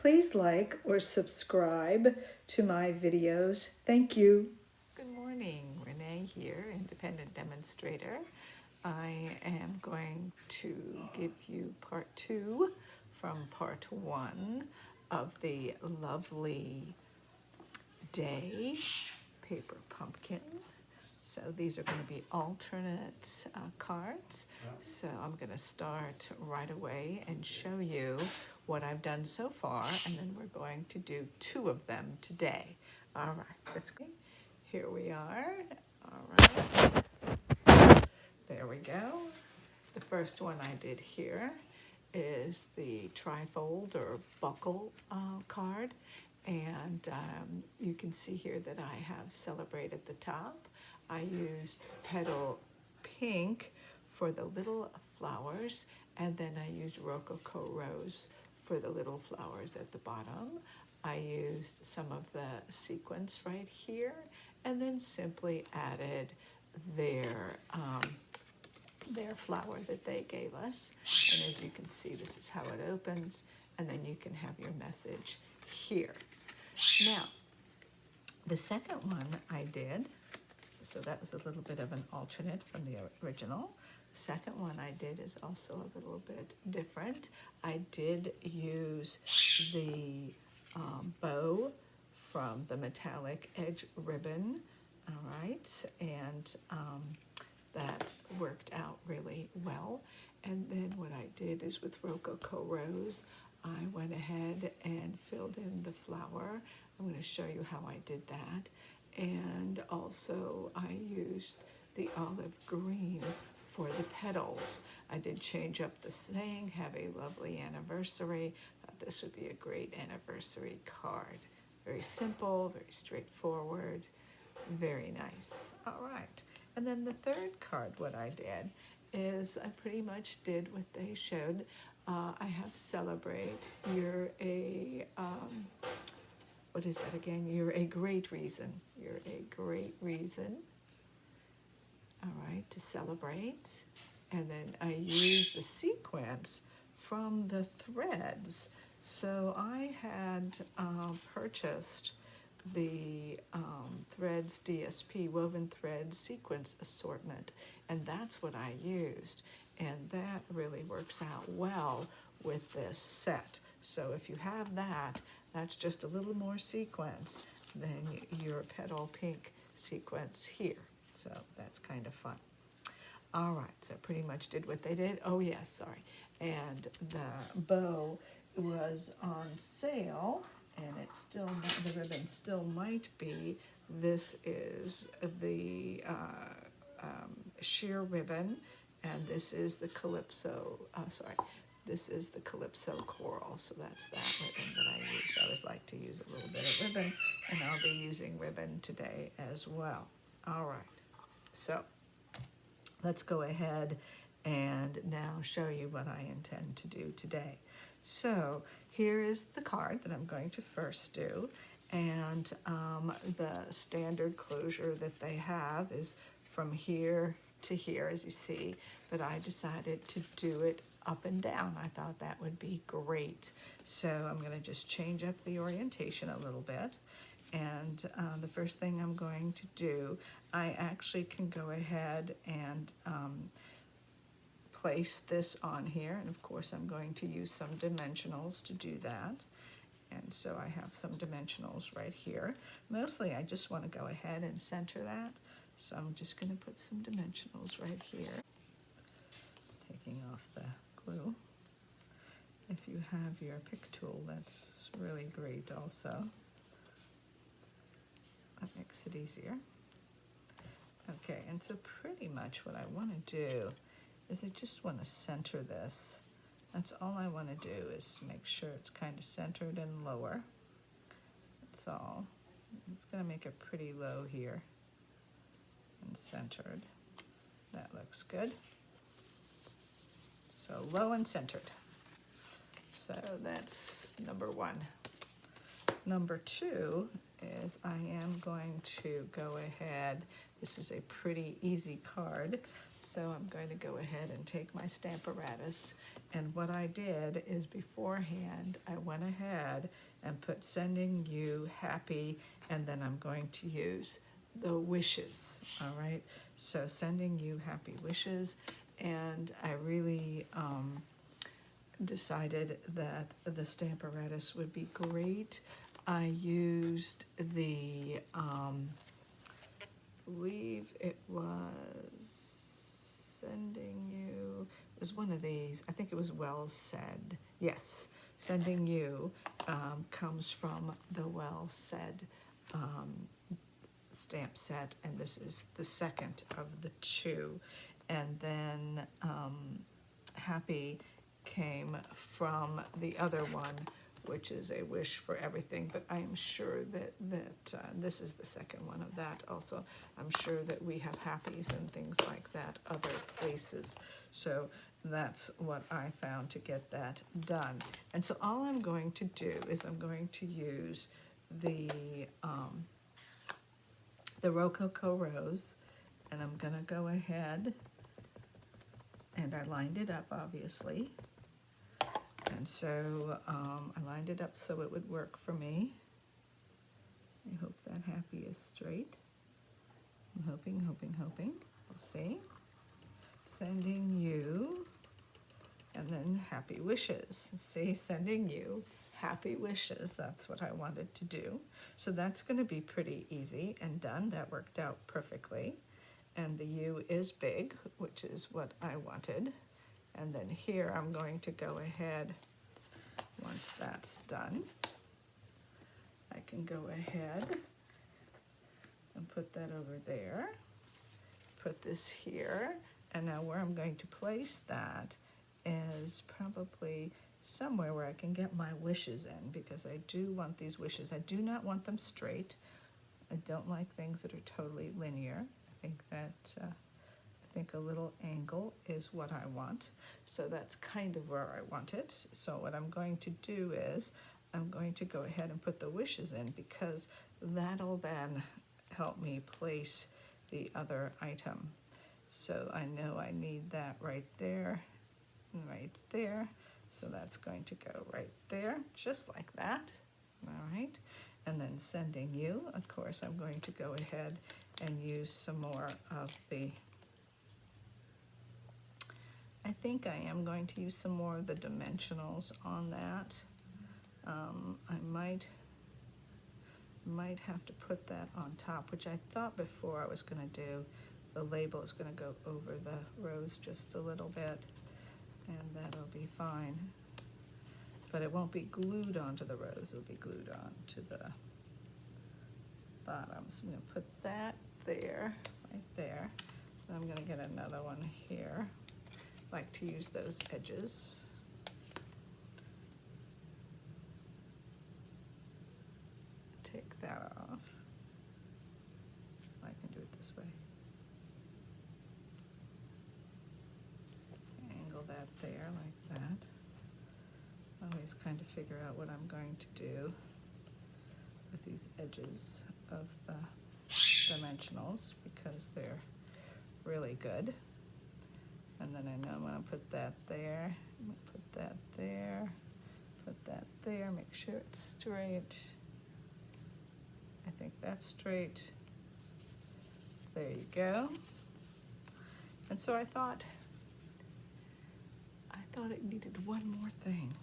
Please like or subscribe to my videos. Thank you. Good morning, Renee here, independent demonstrator. I am going to give you part 2 from part 1 of the lovely day paper pumpkin. So these are going to be alternate cards. So I'm going to start right away and show you what I've done so far, and then we're going to do 2 of them today. All right, let's go. Here we are. All right, there we go. The first one I did here is the trifold or buckle card, and you can see here that I have Celebrate at the top. I used petal pink for the little flowers, and then I used Rococo Rose for the little flowers at the bottom. I used some of the sequins right here, and then simply added their flower that they gave us. And as you can see, this is how it opens, and then you can have your message here. Now, the second one I did, so that was a little bit of an alternate from the original. The second one I did is also a little bit different. I did use the bow from the metallic edge ribbon, all right, and that worked out really well. And then what I did is with Rococo Rose, I went ahead and filled in the flower. I'm going to show you how I did that. And also I used the olive green for the petals. I did change up the saying, have a lovely anniversary. Thought this would be a great anniversary card. Very simple, very straightforward, very nice. All right. And then the third card, what I did is I pretty much did what they showed. I have Celebrate. You're a, what is that again? You're a great reason. You're a great reason. All right, to celebrate. And then I used the sequence from the threads. So I had purchased the Threads DSP Woven Thread Sequence Assortment, and that's what I used. And that really works out well with this set. So if you have that, that's just a little more sequence than your petal pink sequence here. So that's kind of fun. All right, so pretty much did what they did. Oh yes, sorry. And the bow was on sale, and it's still, the ribbon still might be. This is the sheer ribbon, and this is the Calypso, this is the Calypso Coral, so that's that ribbon that I use. I always like to use a little bit of ribbon, and I'll be using ribbon today as well. All right, so let's go ahead and now show you what I intend to do today. So here is the card that I'm going to first do, and the standard closure that they have is from here to here, as you see, but I decided to do it up and down. I thought that would be great. So I'm going to just change up the orientation a little bit. And the first thing I'm going to do, I actually can go ahead and place this on here. And of course, I'm going to use some dimensionals to do that. And so I have some dimensionals right here. Mostly, I just want to go ahead and center that. So I'm just going to put some dimensionals right here. Taking off the glue. If you have your pick tool, that's really great also. That makes it easier. Okay, and so pretty much what I want to do is I just want to center this. That's all I want to do, is make sure it's kind of centered and lower. That's all. It's going to make it pretty low here and centered. That looks good. So low and centered. So that's number 1. Number 2 is I am going to go ahead. This is a pretty easy card. So I'm going to go ahead and take my stamparatus, and what I did is beforehand I went ahead and put sending you happy, and then I'm going to use the wishes. All right, so sending you happy wishes, and I really decided that the stamparatus would be great. I used the believe it was sending you, it was one of these, I think it was Well Said. Yes, sending you comes from the Well Said stamp set, and this is the second of the two. And then happy came from the other one, which is a wish for everything, but I am sure that this is the second one of that also. I'm sure that we have happies and things like that other places. So that's what I found to get that done. And so all I'm going to do is I'm going to use the Rococo Rose, and I'm gonna go ahead, and I lined it up obviously. And so I lined it up so it would work for me. I hope that happy is straight. I'm hoping. We'll see. Sending you, and then happy wishes. See, sending you happy wishes. That's what I wanted to do. So that's going to be pretty easy and done. That worked out perfectly. And the U is big, which is what I wanted. And then here I'm going to go ahead, once that's done, I can go ahead and put that over there, put this here, and now where I'm going to place that is probably somewhere where I can get my wishes in, because I do want these wishes. I do not want them straight. I don't like things that are totally linear. I think that I think a little angle is what I want. So that's kind of where I want it. So what I'm going to do is I'm going to go ahead and put the wishes in, because that'll then help me place the other item. So I know I need that right there and right there. So that's going to go right there, just like that. All right. And then sending you, of course, I'm going to go ahead and use some more of the, I think I am going to use some more of the dimensionals on that. I might have to put that on top, which I thought before I was going to do. The label is going to go over the rose just a little bit, and that'll be fine. But it won't be glued onto the rose, it'll be glued onto the bottom. So I'm going to put that there, right there. And I'm going to get another one here. I like to use those edges. Take that off. I can do it this way. Angle that there like that. Always kind of figure out what I'm going to do with these edges of the dimensionals, because they're really good. And then I know I'm going to put that there, I'm going to put that there, put that there, make sure it's straight. I think that's straight. There you go. And so I thought it needed one more thing.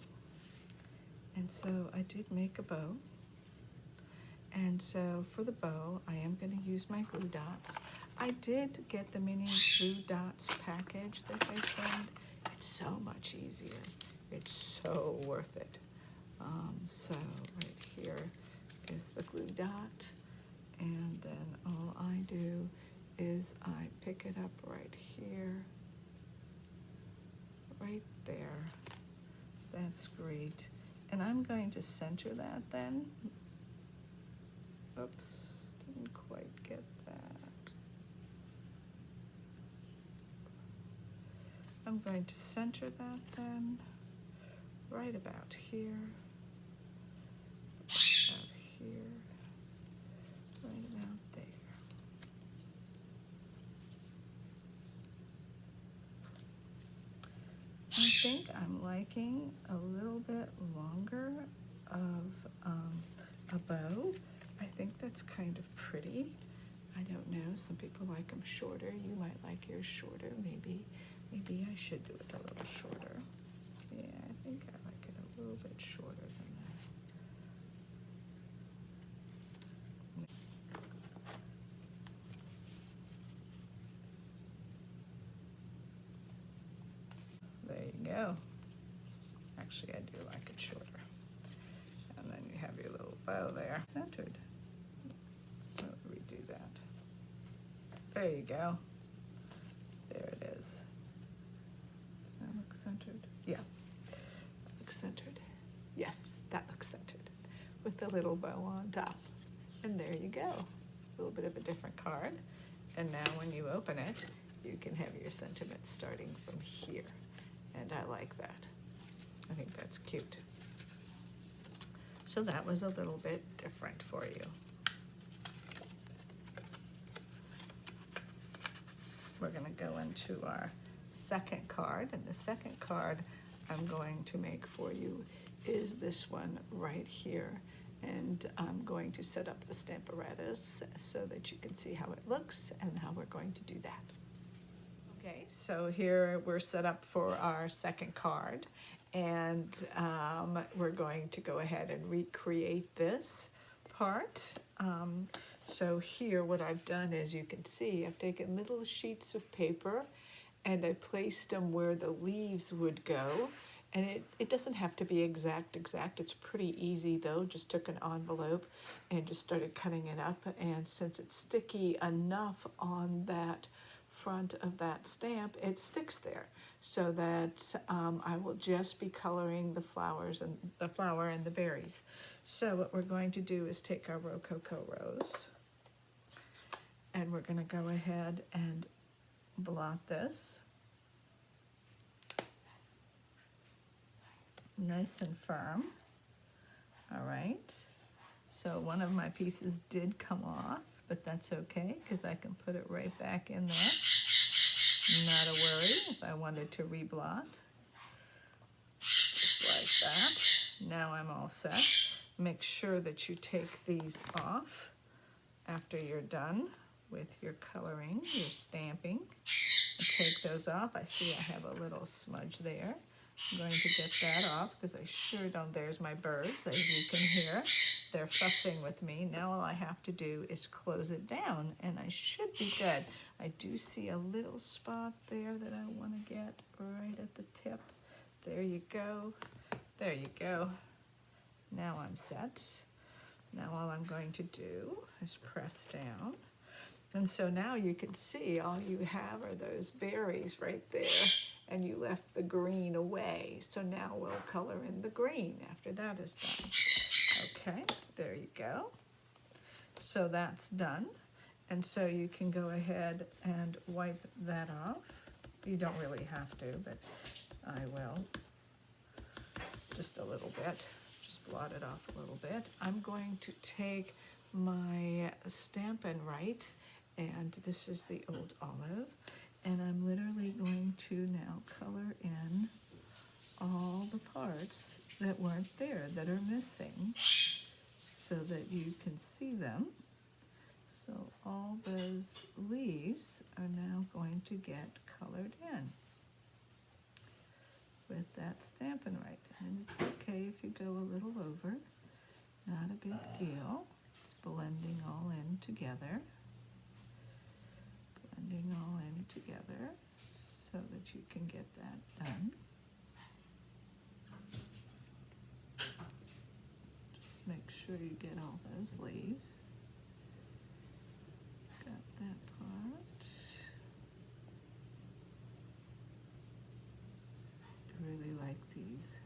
And so I did make a bow. And so for the bow, I am going to use my glue dots. I did get the mini glue dots package that they send. It's so much easier. It's so worth it. So right here is the glue dot. And then all I do is I pick it up right here, right there. That's great. And I'm going to center that then. Oops, didn't quite get that. I'm going to center that then, right about here, about here, right about there. I think I'm liking a little bit longer of a bow. I think that's kind of pretty. I don't know, some people like them shorter. You might like yours shorter. Maybe I should do it a little shorter. Yeah, I think I like it a little bit shorter than that. There you go. Actually, I do like it shorter. And then you have your little bow there. Centered. I'll redo that. There you go. There it is. Does that look centered? Yeah. That looks centered. Yes, that looks centered. With the little bow on top. And there you go. A little bit of a different card. And now when you open it, you can have your sentiments starting from here. And I like that. I think that's cute. So that was a little bit different for you. We're going to go into our second card, and the second card I'm going to make for you is this one right here. And I'm going to set up the stamparatus so that you can see how it looks and how we're going to do that. Okay, so here we're set up for our second card, and we're going to go ahead and recreate this part. So here what I've done is, you can see, I've taken little sheets of paper and I placed them where the leaves would go. And it doesn't have to be exact. It's pretty easy though. Just took an envelope and just started cutting it up. And since it's sticky enough on that front of that stamp, it sticks there. So that I will just be coloring the flowers and the flower and the berries. So what we're going to do is take our Rococo Rose, and we're going to go ahead and blot this nice and firm. All right, so one of my pieces did come off, but that's okay because I can put it right back in there. Not a worry if I wanted to reblot. Just like that. Now I'm all set. Make sure that you take these off after you're done with your coloring, your stamping. And take those off. I see I have a little smudge there. I'm going to get that off because I sure don't. There's my birds, as you can hear. They're fussing with me. Now all I have to do is close it down and I should be good. I do see a little spot there that I want to get right at the tip. There you go. There you go. Now I'm set. Now all I'm going to do is press down. And so now you can see all you have are those berries right there, and you left the green away. So now we'll color in the green after that is done. Okay, there you go. So that's done. And so you can go ahead and wipe that off. You don't really have to, but I will. Just a little bit. Just blot it off a little bit. I'm going to take my Stampin' Right, and this is the Old Olive, and I'm literally going to now color in all the parts that weren't there, that are missing, so that you can see them. So all those leaves are now going to get colored in with that Stampin' Right. And it's okay if you go a little over, not a big deal. It's blending all in together. Blending all in together so that you can get that done. Just make sure you get all those leaves. Got that part. I really like these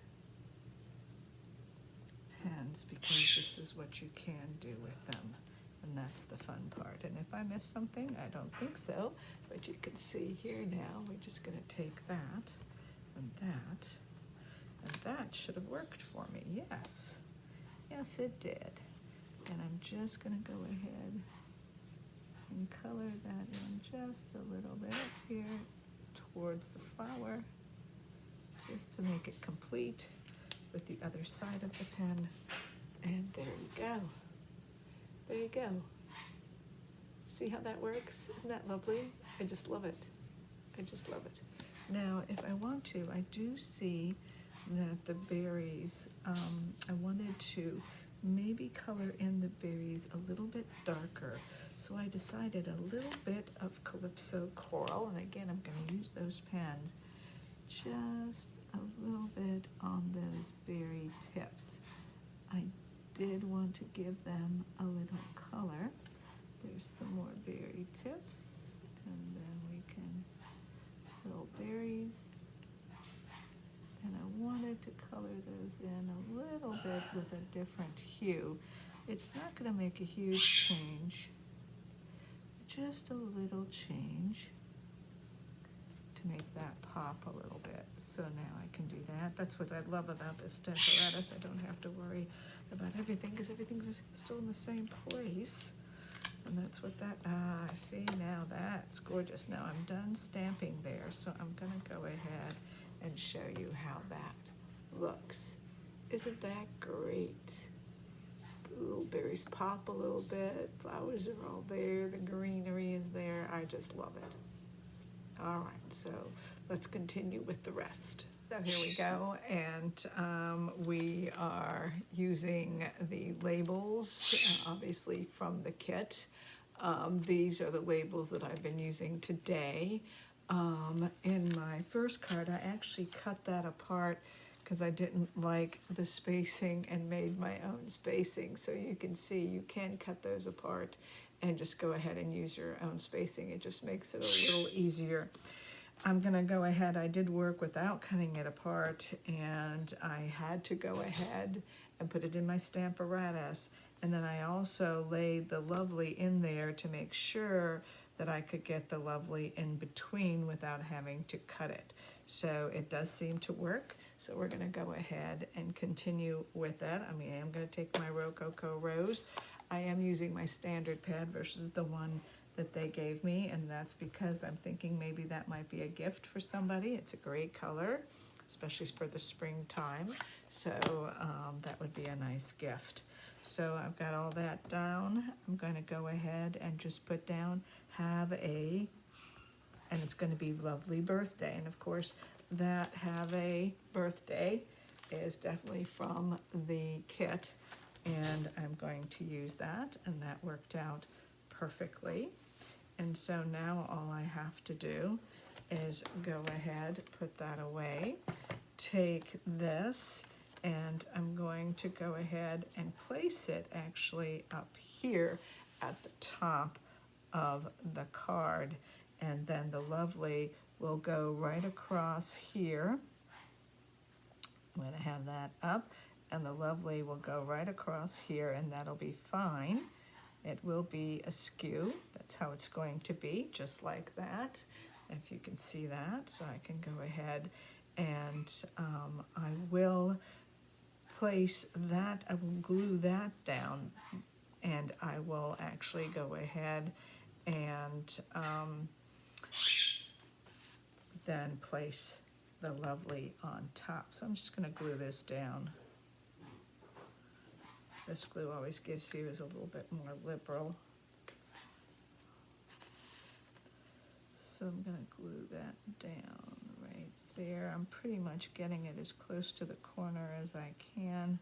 pens because this is what you can do with them. And that's the fun part. And if I missed something, I don't think so, but you can see here now, we're just going to take that, and that should have worked for me. Yes, yes it did. And I'm just going to go ahead and color that in just a little bit here towards the flower. just to make it complete with the other side of the pen. And there you go. There you go. See how that works? Isn't that lovely? I just love it. I just love it. Now, if I want to, I do see that the berries, I wanted to maybe color in the berries a little bit darker. So I decided a little bit of Calypso Coral, and again, I'm going to use those pens, just a little bit on those berry tips. I did want to give them a little color. There's some more berry tips, and then we can little berries. And I wanted to color those in a little bit with a different hue. It's not going to make a huge change, just a little change to make that pop a little bit. So now I can do that. That's what I love about this stamparatus. I don't have to worry about everything because everything's still in the same place. And that's what that, see, now that's gorgeous. Now I'm done stamping there, so I'm going to go ahead and show you how that looks. Isn't that great? The little berries pop a little bit, flowers are all there, the greenery is there. I just love it. All right, so let's continue with the rest. So here we go, and we are using the labels, obviously from the kit. These are the labels that I've been using today. In my first card, I actually cut that apart because I didn't like the spacing and made my own spacing. So you can see you can cut those apart and just go ahead and use your own spacing. It just makes it a little easier. I'm gonna go ahead, I did work without cutting it apart, and I had to go ahead and put it in my stamparatus, and then I also laid the lovely in there to make sure that I could get the lovely in between without having to cut it. So it does seem to work, so we're gonna go ahead and continue with that. I mean, I'm gonna take my Rococo Rose. I am using my standard pad versus the one that they gave me, and that's because I'm thinking maybe that might be a gift for somebody. It's a great color, especially for the springtime, so that would be a nice gift. So I've got all that down. I'm going to go ahead and just put down have a, and it's going to be lovely birthday, and of course that have a birthday is definitely from the kit, and I'm going to use that, and that worked out perfectly. And so now all I have to do is go ahead, put that away, take this, and I'm going to go ahead and place it actually up here at the top of the card, and then the lovely will go right across here. I'm going to have that up, and the lovely will go right across here, and that'll be fine. It will be askew. That's how it's going to be, just like that, if you can see that. So I can go ahead and I will place that, I will glue that down, and I will actually go ahead and then place the lovely on top. So I'm just going to glue this down. This glue always gives you is a little bit more liberal. So I'm going to glue that down right there. I'm pretty much getting it as close to the corner as I can,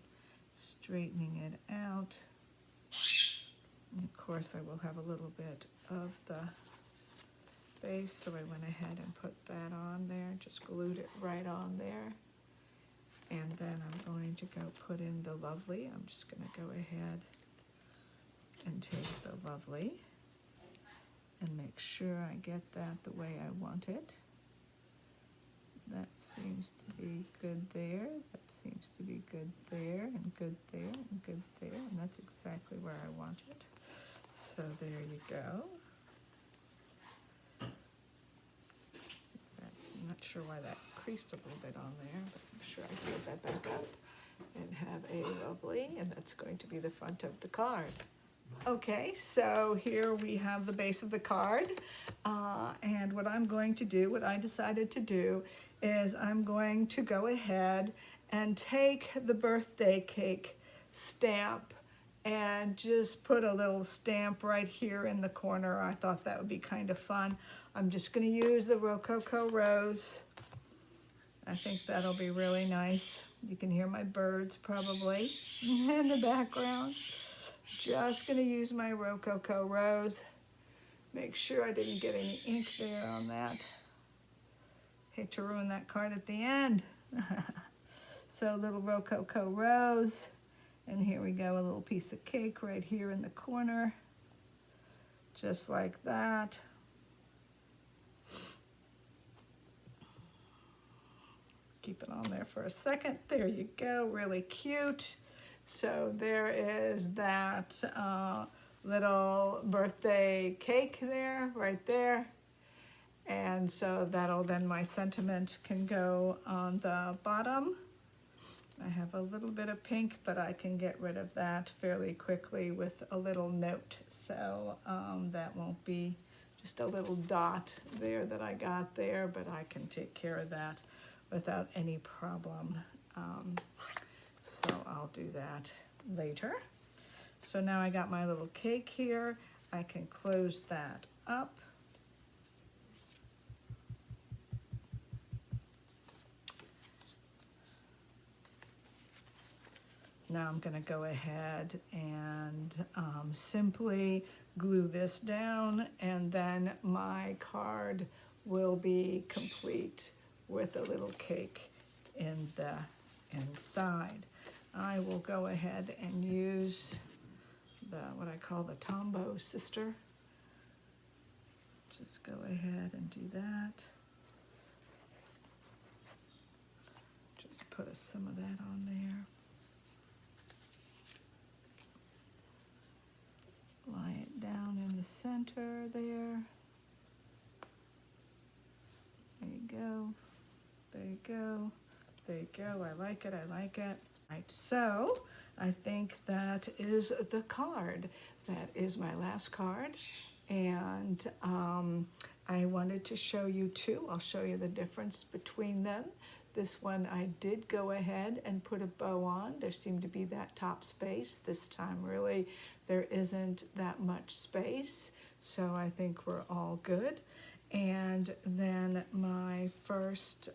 straightening it out. And of course I will have a little bit of the base, so I went ahead and put that on there, just glued it right on there. And then I'm going to go put in the lovely. I'm just going to go ahead and take the lovely and make sure I get that the way I want it. That seems to be good there. That seems to be good there, and good there, and good there. And that's exactly where I want it. So there you go. I'm not sure why that creased a little bit on there, but I'm sure I can get that back up and have a lovely, and that's going to be the front of the card. Okay, so here we have the base of the card. And what I'm going to do, what I decided to do, is I'm going to go ahead and take the birthday cake stamp and just put a little stamp right here in the corner. I thought that would be kind of fun. I'm just going to use the Rococo Rose. I think that'll be really nice. You can hear my birds probably in the background. Just gonna use my Rococo Rose. Make sure I didn't get any ink there on that. Hate to ruin that card at the end. So little Rococo Rose. And here we go, a little piece of cake right here in the corner. Just like that. Keep it on there for a second. There you go, really cute. So there is that little birthday cake there, right there. And so that'll then, my sentiment can go on the bottom. I have a little bit of pink, but I can get rid of that fairly quickly with a little note. So that won't be just a little dot there that I got there, but I can take care of that without any problem. So I'll do that later. So now I got my little cake here. I can close that up. Now I'm gonna go ahead and simply glue this down, and then my card will be complete with a little cake in the inside. I will go ahead and use what I call the Tombow Sister. Just go ahead and do that. Just put some of that on there. Lie it down in the center there. There you go. There you go. There you go. I like it. I like it. Right. So I think that is the card. That is my last card. And I wanted to show you two. I'll show you the difference between them. This one I did go ahead and put a bow on. There seemed to be that top space. This time really there isn't that much space. So I think we're all good. And then my first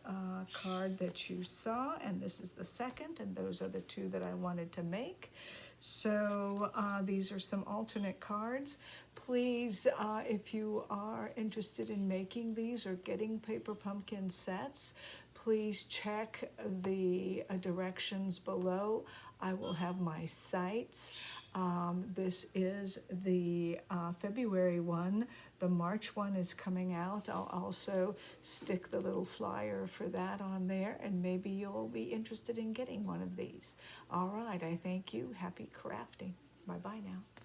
card that you saw, and this is the second, and those are the two that I wanted to make. So these are some alternate cards. Please, if you are interested in making these or getting paper pumpkin sets, please check the directions below. I will have my sites. This is the February one. The March one is coming out. I'll also stick the little flyer for that on there, and maybe you'll be interested in getting one of these. All right, I thank you. Happy crafting. Bye-bye now.